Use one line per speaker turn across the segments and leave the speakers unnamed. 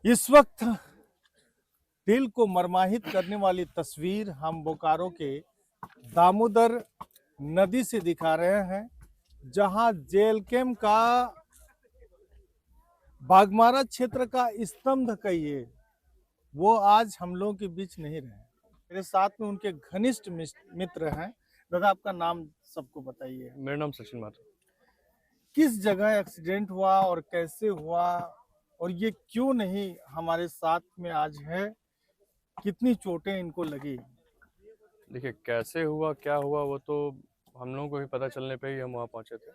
इस वक्त दिल को मर्माहित करने वाली तस्वीर हम बोकारो के दामोदर नदी से दिखा रहे हैं, जहां जेल कैंप का बाघमारा क्षेत्र का स्तंभ कहिए, वो आज हम लोगों के बीच नहीं रहे। मेरे साथ में उनके घनिष्ठ मित्र हैं। दादा, आपका नाम सबको बताइए।
मेरा नाम सचिन माथुर।
किस जगह एक्सीडेंट हुआ और कैसे हुआ, और ये क्यों नहीं हमारे साथ में आज है? कितनी चोटें इनको लगी?
देखिए, कैसे हुआ क्या हुआ वो तो हम लोगों को ही पता चलने पे ही हम वहाँ पहुँचे थे।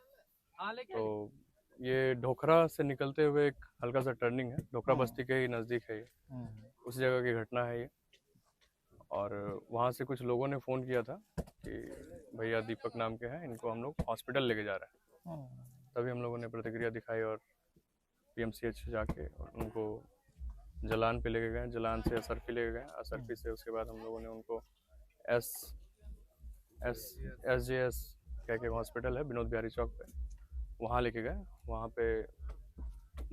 तो ये ढोखरा से निकलते हुए एक हल्का सा टर्निंग है, ढोखरा बस्ती के ही नज़दीक है ये। उस जगह की घटना है ये। और वहाँ से कुछ लोगों ने फ़ोन किया था कि भैया दीपक नाम के हैं, इनको हम लोग हॉस्पिटल लेके जा रहे हैं। तभी हम लोगों ने प्रतिक्रिया दिखाई और पीएमसीएच जाके और उनको जलान पे लेके गए, जलान से असरफी लेके गए, असरफी से उसके बाद हम लोगों ने उनको एस एस एस जे एस कह के हॉस्पिटल है विनोद बिहारी चौक पे, वहाँ लेके गए। वहाँ पे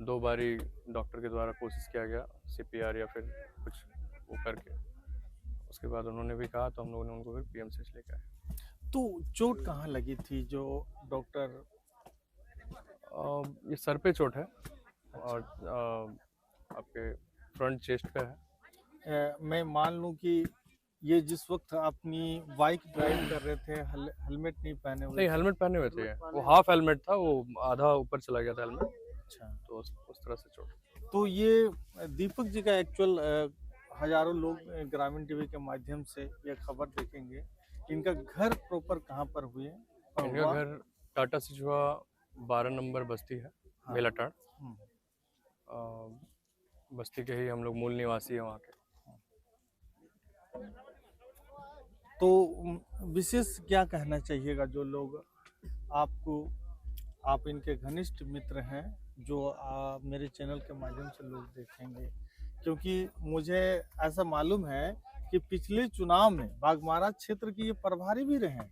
2 बारी डॉक्टर के द्वारा कोशिश किया गया सीपीआर या फिर कुछ वो करके, उसके बाद उन्होंने भी कहा तो हम लोगों ने उनको फिर पीएमसीएच लेके आए।
तो चोट कहाँ लगी थी जो डॉक्टर?
ये सर पे चोट है और आपके फ्रंट चेस्ट पे है।
मैं मान लूं कि ये जिस वक्त अपनी बाइक ड्राइव कर रहे थे, हेलमेट नहीं पहने हुए
नहीं,
थे?
हेलमेट पहने हुए थे, वो हाफ हेलमेट था, वो आधा ऊपर चला गया था हेलमेट,
अच्छा।
तो उस तरह से चोट।
तो ये दीपक जी का एक्चुअल, हजारों लोग ग्रामीण टीवी के माध्यम से ये खबर देखेंगे। इनका घर प्रॉपर कहाँ पर हुए और
इनका
हुआ?
घर टाटा सिजुआ 12 नंबर बस्ती है,
हाँ।
बेलाटाड़ बस्ती के ही हम लोग मूल निवासी हैं वहाँ के।
तो विशेष क्या कहना चाहिएगा जो लोग आपको, आप इनके घनिष्ठ मित्र हैं, जो मेरे चैनल के माध्यम से लोग देखेंगे? क्योंकि मुझे ऐसा मालूम है कि पिछले चुनाव में बाघमारा क्षेत्र के ये प्रभारी भी रहे हैं।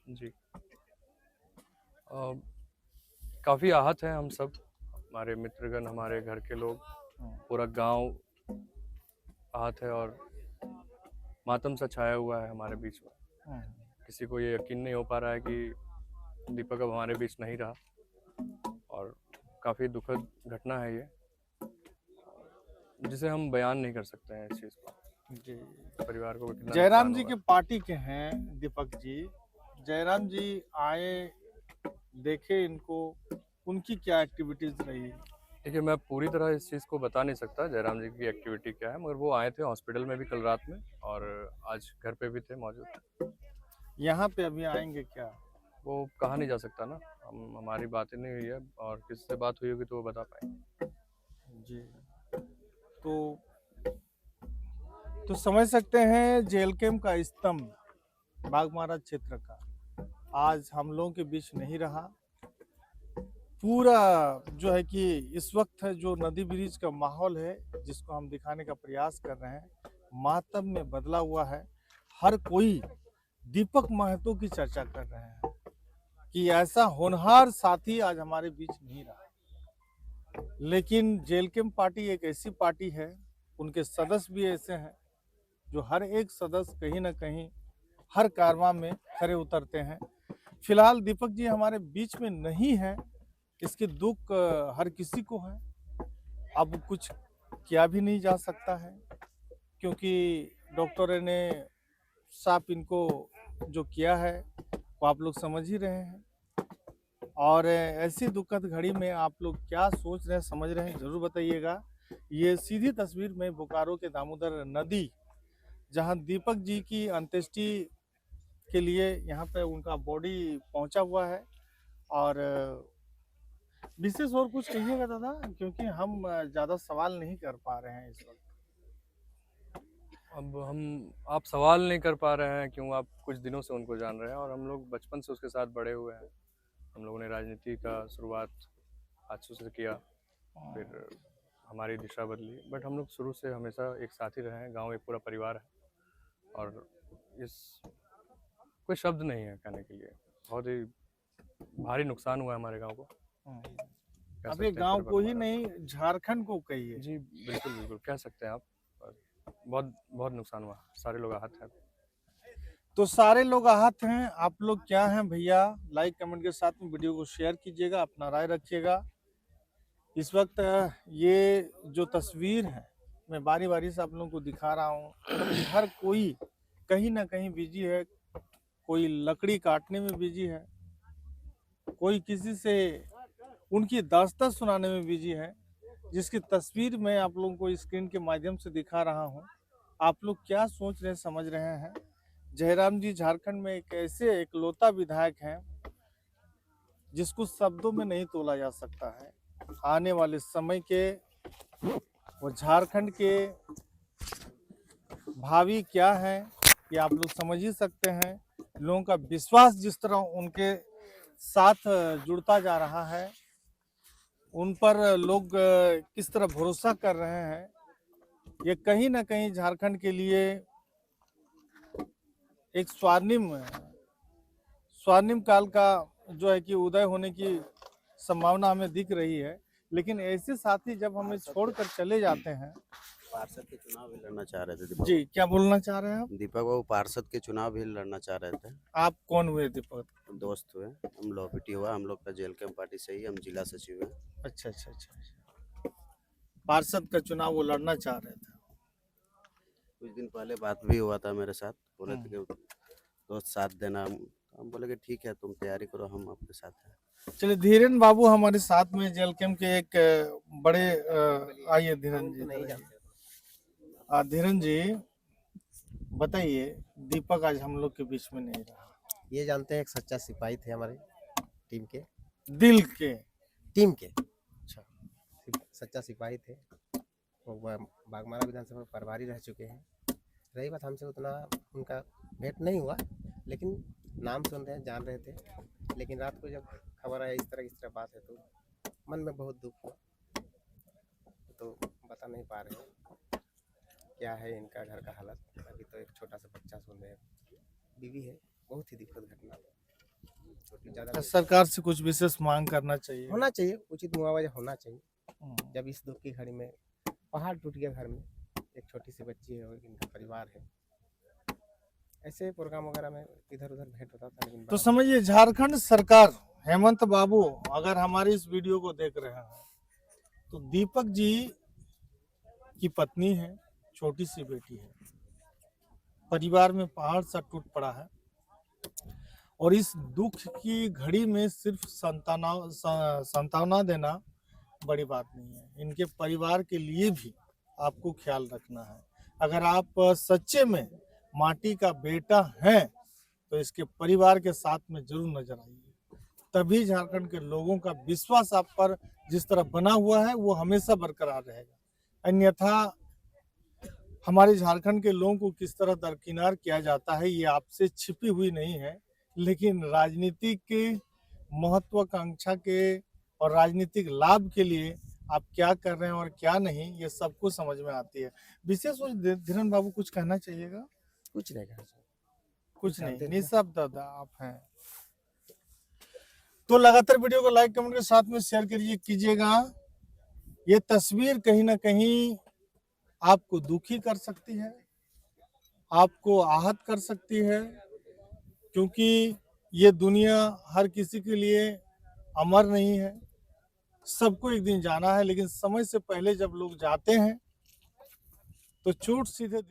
जी, काफ़ी आहत हैं हम सब, हमारे मित्रगण, हमारे घर के लोग, पूरा गांव आहत है और मातम सा छाया हुआ है हमारे बीच में। किसी को ये यकीन नहीं हो पा रहा है कि दीपक अब हमारे बीच नहीं रहा, और काफ़ी दुखद घटना है ये, जिसे हम बयान नहीं कर सकते हैं इस चीज़ को।
जी।
परिवार को कितना
जयराम
नुकसान
जी
होगा।
के पार्टी के हैं दीपक जी। जयराम जी आए, देखे इनको, उनकी क्या एक्टिविटीज रही?
देखिए, मैं पूरी तरह इस चीज़ को बता नहीं सकता जयराम जी की एक्टिविटी क्या है, मगर वो आए थे हॉस्पिटल में भी कल रात में, और आज घर पे भी थे मौजूद।
यहाँ पे अभी आएंगे क्या?
वो कहा नहीं जा सकता ना, हमारी बातें नहीं हुई है, और किसी से बात हुई होगी तो वो बता पाएंगे।
जी। तो समझ सकते हैं जेल कैंप का स्तंभ बाघमारा क्षेत्र का आज हम लोगों के बीच नहीं रहा। पूरा जो है कि इस वक्त जो नदी ब्रिज का माहौल है, जिसको हम दिखाने का प्रयास कर रहे हैं, मातम में बदला हुआ है। हर कोई दीपक महतो की चर्चा कर रहे हैं कि ऐसा होनहार साथी आज हमारे बीच नहीं रहा। लेकिन जेल कैंप पार्टी एक ऐसी पार्टी है, उनके सदस्य भी ऐसे हैं जो हर एक सदस्य कहीं ना कहीं हर कारवां में खड़े उतरते हैं। फिलहाल दीपक जी हमारे बीच में नहीं है, इसके दुख हर किसी को है। अब कुछ किया भी नहीं जा सकता है, क्योंकि डॉक्टर ने साफ इनको जो किया है वो आप लोग समझ ही रहे हैं। और ऐसी दुखद घड़ी में आप लोग क्या सोच रहे हैं, समझ रहे हैं, जरूर बताइएगा। ये सीधी तस्वीर में बोकारो के दामोदर नदी, जहां दीपक जी की अंत्येष्टि के लिए यहाँ पे उनका बॉडी पहुंचा हुआ है। और विशेष और कुछ कहिएगा दादा, क्योंकि हम ज़्यादा सवाल नहीं कर पा रहे हैं इस वक्त।
अब आप सवाल नहीं कर पा रहे हैं क्यों? आप कुछ दिनों से उनको जान रहे हैं, और हम लोग बचपन से उसके साथ बड़े हुए हैं। हम लोगों ने राजनीति का शुरुआत आजसू से किया, फिर हमारी दिशा बदली, बट हम लोग शुरू से हमेशा एक साथ ही रहे हैं। गांव एक पूरा परिवार है, और इस कोई शब्द नहीं है कहने के लिए। बहुत ही भारी नुकसान हुआ है हमारे गांव को। कह
अब
सकते
ये
हैं
गांव
पूरे
को ही
बागमारा
नहीं, झारखंड को कहिए।
जी बिल्कुल बिल्कुल कह सकते हैं आप। और बहुत बहुत नुकसान हुआ, सारे लोग आहत हैं।
तो सारे लोग आहत हैं, आप लोग क्या हैं भैया, लाइक कमेंट के साथ में वीडियो को शेयर कीजिएगा, अपना राय रखिएगा। इस वक्त ये जो तस्वीर है मैं बारी बारी से आप लोगों को दिखा रहा हूँ कि हर कोई कहीं ना कहीं बिजी है, कोई लकड़ी काटने में बिजी है, कोई किसी से उनकी दास्तान सुनाने में बिजी है, जिसकी तस्वीर मैं आप लोगों को स्क्रीन के माध्यम से दिखा रहा हूँ। आप लोग क्या सोच रहे समझ रहे हैं। जयराम जी झारखंड में एक ऐसे इकलौता विधायक हैं जिसको शब्दों में नहीं तोला जा सकता है। आने वाले समय के वो झारखंड के भावी क्या है ये आप लोग समझ ही सकते हैं। लोगों का विश्वास जिस तरह उनके साथ जुड़ता जा रहा है, उन पर लोग किस तरह भरोसा कर रहे हैं, ये कहीं ना कहीं झारखंड के लिए एक स्वर्णिम काल का जो है कि उदय होने की संभावना हमें दिख रही है। लेकिन ऐसे साथी जब हमें छोड़कर चले जाते हैं।
पार्षद के चुनाव भी लड़ना चाह रहे थे दीपक
जी क्या बोलना चाह रहे हैं आप?
दीपक बाबू पार्षद के चुनाव भी लड़ना चाह रहे थे।
आप कौन हुए दीपक?
दोस्त हुए, हम लोहपीटी हुआ, हम लोग का जेल कैंप पार्टी से ही हम जिला सचिव हैं।
अच्छा अच्छा अच्छा अच्छा। पार्षद का चुनाव वो लड़ना चाह रहे थे।
कुछ दिन पहले बात भी हुआ था मेरे साथ, बोले थे कि दोस्त साथ देना। हम बोले कि ठीक है, तुम तैयारी करो, हम आपके साथ हैं।
चलिए धीरेन बाबू हमारे साथ में जेल कैंप के एक बड़े आइए धीरेन जी। धीरेन जी बताइए, दीपक आज हम लोग के बीच में नहीं रहा।
ये जानते हैं एक सच्चा सिपाही थे हमारे टीम के,
दिल के
टीम के
अच्छा
सच्चा सिपाही थे। वो बागमारा विधानसभा प्रभारी रह चुके हैं। रही बात, हमसे उतना उनका भेंट नहीं हुआ, लेकिन नाम सुन रहे हैं, जान रहे थे। लेकिन रात को जब खबर आया इस तरह बात है तो मन में बहुत दुख हुआ। तो बता नहीं पा रहे हैं क्या है इनका घर का हालत। अभी तो एक छोटा सा बच्चा सुन रहे हैं, बीवी है। बहुत ही दुखद घटना। ज़्यादा
सरकार से कुछ विशेष मांग करना चाहिए,
होना चाहिए, उचित मुआवजा होना चाहिए। जब इस दुख की घड़ी में पहाड़ टूट गया घर में, एक छोटी सी बच्ची है और इनका परिवार है। ऐसे प्रोग्राम वगैरह में इधर उधर भेंट होता था, लेकिन
तो समझिए झारखंड सरकार, हेमंत बाबू अगर हमारी इस वीडियो को देख रहे हैं तो दीपक जी की पत्नी है, छोटी सी बेटी है, परिवार में पहाड़ सा टूट पड़ा है और इस दुख की घड़ी में सिर्फ सांत्वना देना बड़ी बात नहीं है। इनके परिवार के लिए भी आपको ख्याल रखना है। अगर आप सच्चे में माटी का बेटा हैं तो इसके परिवार के साथ में जरूर नजर आइए, तभी झारखंड के लोगों का विश्वास आप पर जिस तरह बना हुआ है वो हमेशा बरकरार रहेगा। अन्यथा हमारे झारखंड के लोगों को किस तरह दरकिनार किया जाता है ये आपसे छिपी हुई नहीं है, लेकिन राजनीतिक के महत्वाकांक्षा के और राजनीतिक लाभ के लिए आप क्या कर रहे हैं और क्या नहीं ये सबको समझ में आती है। विशेष धीरेन बाबू कुछ कहना चाहिएगा?
कुछ नहीं कहा,
कुछ नहीं, निःशब्द आप हैं। तो लगातार वीडियो को लाइक कमेंट के साथ में शेयर कीजिएगा। ये तस्वीर कहीं ना कहीं आपको दुखी कर सकती है, आपको आहत कर सकती है, क्योंकि ये दुनिया हर किसी के लिए अमर नहीं है। सबको एक दिन जाना है, लेकिन समय से पहले जब लोग जाते हैं तो चोट सीधे